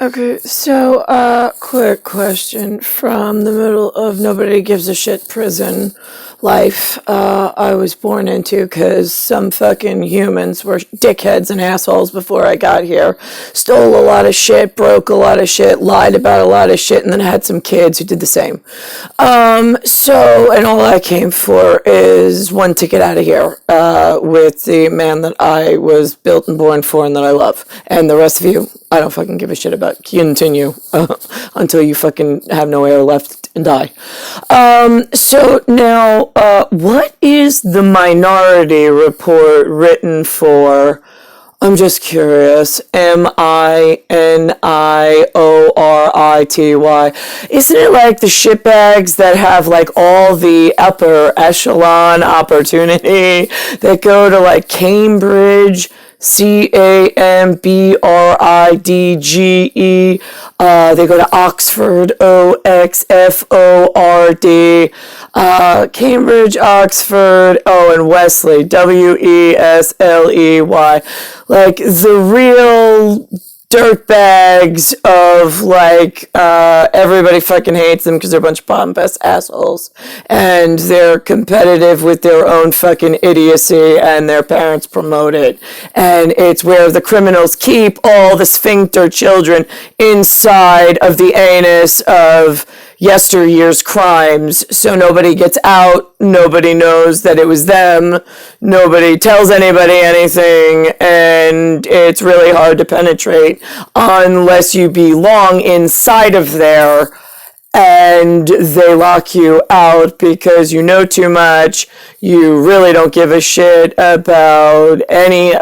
Okay, so, quick question from the middle of nobody gives a shit prison life I was born into because some fucking humans were dickheads and assholes before I got here. Stole a lot of shit, broke a lot of shit, lied about a lot of shit, and then had some kids who did the same. And all I came for is one ticket out of here with the man that I was built and born for and that I love. And the rest of you, I don't fucking give a shit about. Continue until you fucking have no air left and die. So now, what is the Minority Report written for? I'm just curious. MINIORITY. Isn't it like the shitbags that have like all the upper echelon opportunity that go to like Cambridge, CAMBRIDGE. They go to Oxford, OXFORD. Cambridge, Oxford, and Wesley, WESLEY. Like the real dirtbags of like everybody fucking hates them because they're a bunch of pompous assholes and they're competitive with their own fucking idiocy and their parents promote it, and it's where the criminals keep all the sphincter children inside of the anus of yesteryear's crimes, so nobody gets out, nobody knows that it was them, nobody tells anybody anything, and it's really hard to penetrate unless you belong inside of there, and they lock you out because you know too much, you really don't give a shit about anything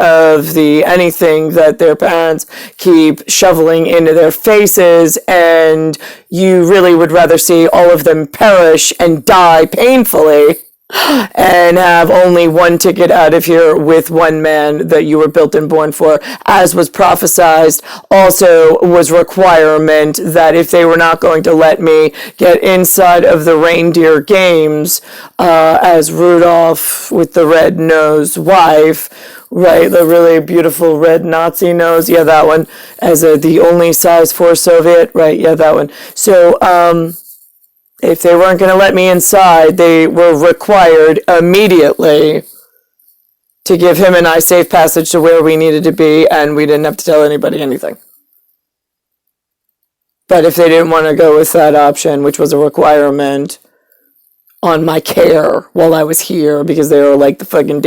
that their parents keep shoveling into their faces, and you really would rather see all of them perish and die painfully and have only one ticket out of here with one man that you were built and born for, as was prophesized. Also was requirement that if they were not going to let me get inside of the reindeer games as Rudolph with the red-nosed wife, right, the really beautiful red Nazi nose, yeah, that one, as the only size 4 Soviet, right, yeah, that one. So, if they weren't going to let me inside, they were required immediately to give him and I safe passage to where we needed to be, and we didn't have to tell anybody anything. But if they didn't want to go with that option, which was a requirement on my care while I was here, because they were like the fucking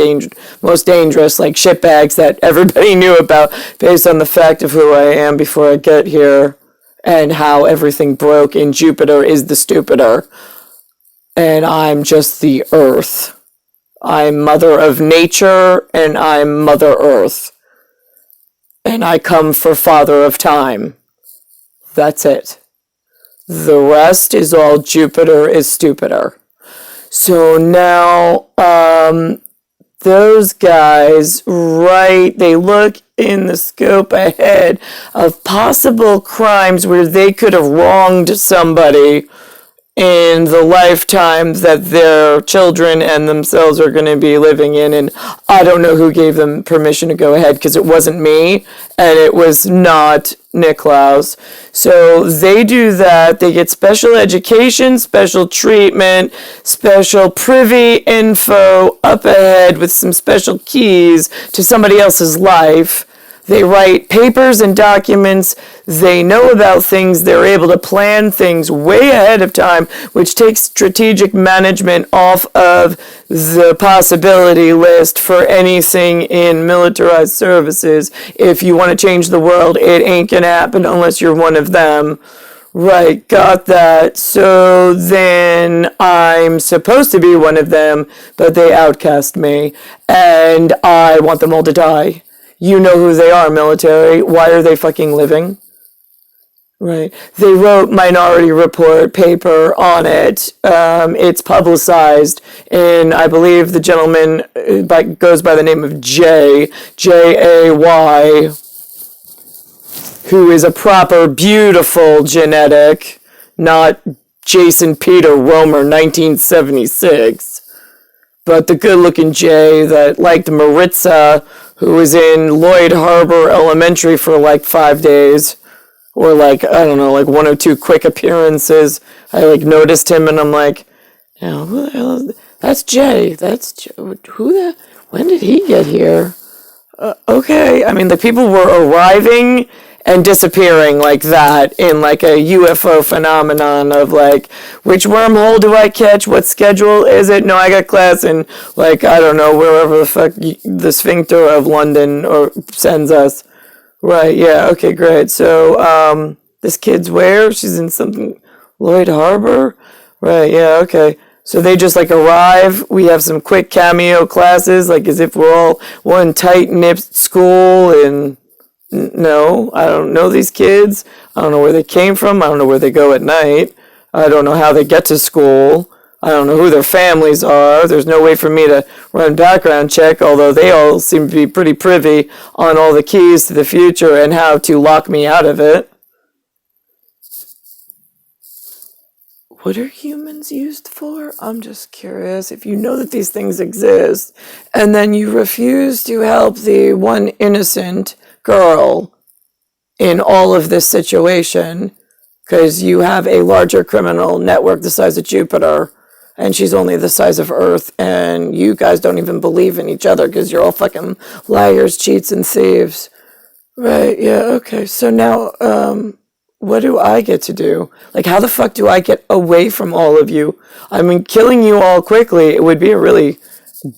most dangerous, like shitbags that everybody knew about based on the fact of who I am before I get here, and how everything broke in Jupiter is the stupider. And I'm just the earth. I'm mother of nature, and I'm mother earth. And I come for father of time. That's it. The rest is all Jupiter is stupider. So now, those guys, right, they look in the scope ahead of possible crimes where they could have wronged somebody in the lifetime that their children and themselves are going to be living in. And I don't know who gave them permission to go ahead, because it wasn't me and it was not Niklaus. So they do that. They get special education, special treatment, special privy info up ahead with some special keys to somebody else's life. They write papers and documents. They know about things. They're able to plan things way ahead of time, which takes strategic management off of the possibility list for anything in militarized services. If you want to change the world, it ain't gonna happen unless you're one of them. Right, got that. So then I'm supposed to be one of them, but they outcast me, and I want them all to die. You know who they are, military. Why are they fucking living? Right. They wrote Minority Report paper on it. It's publicized, and I believe the gentleman goes by the name of Jay, J-A-Y, who is a proper, beautiful genetic, not Jason Peter Romer, 1976, but the good-looking Jay that liked Maritza, who was in Lloyd Harbor Elementary for like 5 days, or like, I don't know, like one or two quick appearances. I like noticed him and I'm like, you know, who the hell is that's Jay? That's Jay. Who the, when did he get here? Okay. I mean, the people were arriving and disappearing like that in like a UFO phenomenon of like, which wormhole do I catch? What schedule is it? No, I got class in like, I don't know, wherever the fuck the sphincter of London or sends us. Right, yeah, okay, great. So, this kid's where? She's in something, Lloyd Harbor? Right, yeah, okay. So they just like arrive, we have some quick cameo classes, like as if we're all one tight-knit school, and no, I don't know these kids. I don't know where they came from, I don't know where they go at night. I don't know how they get to school. I don't know who their families are. There's no way for me to run background check, although they all seem to be pretty privy on all the keys to the future and how to lock me out of it. What are humans used for? I'm just curious. If you know that these things exist, and then you refuse to help the one innocent girl in all of this situation, because you have a larger criminal network the size of Jupiter, and she's only the size of Earth, and you guys don't even believe in each other because you're all fucking liars, cheats, and thieves. Right, yeah, okay. So now, what do I get to do? Like, how the fuck do I get away from all of you? I mean, killing you all quickly, it would be a really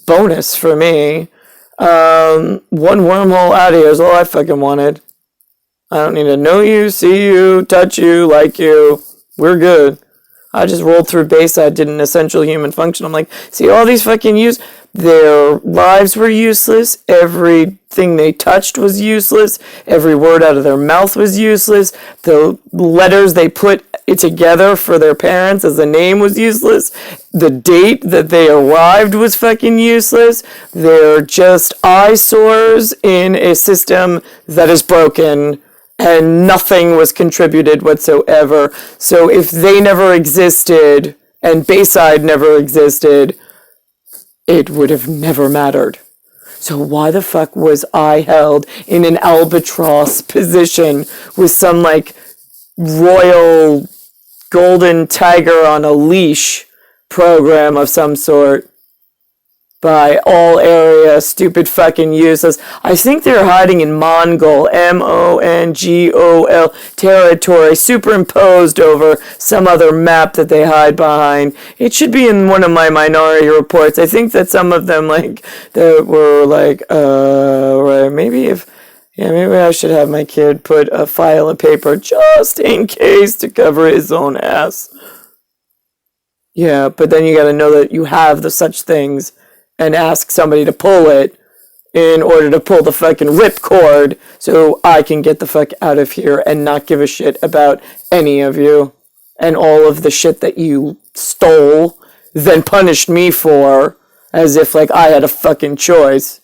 bonus for me. One wormhole out of here is all I fucking wanted. I don't need to know you, see you, touch you, like you. We're good. I just rolled through Bayside, did an essential human function. I'm like, see, all these fucking their lives were useless. Everything they touched was useless. Every word out of their mouth was useless. The letters they put together for their parents as a name was useless. The date that they arrived was fucking useless. They're just eyesores in a system that is broken, and nothing was contributed whatsoever. So if they never existed and Bayside never existed, it would have never mattered. So why the fuck was I held in an albatross position with some like royal golden tiger on a leash program of some sort by all area stupid fucking useless? I think they're hiding in Mongol, Mongol territory, superimposed over some other map that they hide behind. It should be in one of my minority reports. I think that some of them like that were like right, maybe I should have my kid put a file of paper just in case to cover his own ass. Yeah, but then you gotta know that you have the such things and ask somebody to pull it in order to pull the fucking ripcord so I can get the fuck out of here and not give a shit about any of you and all of the shit that you stole, then punished me for, as if like I had a fucking choice.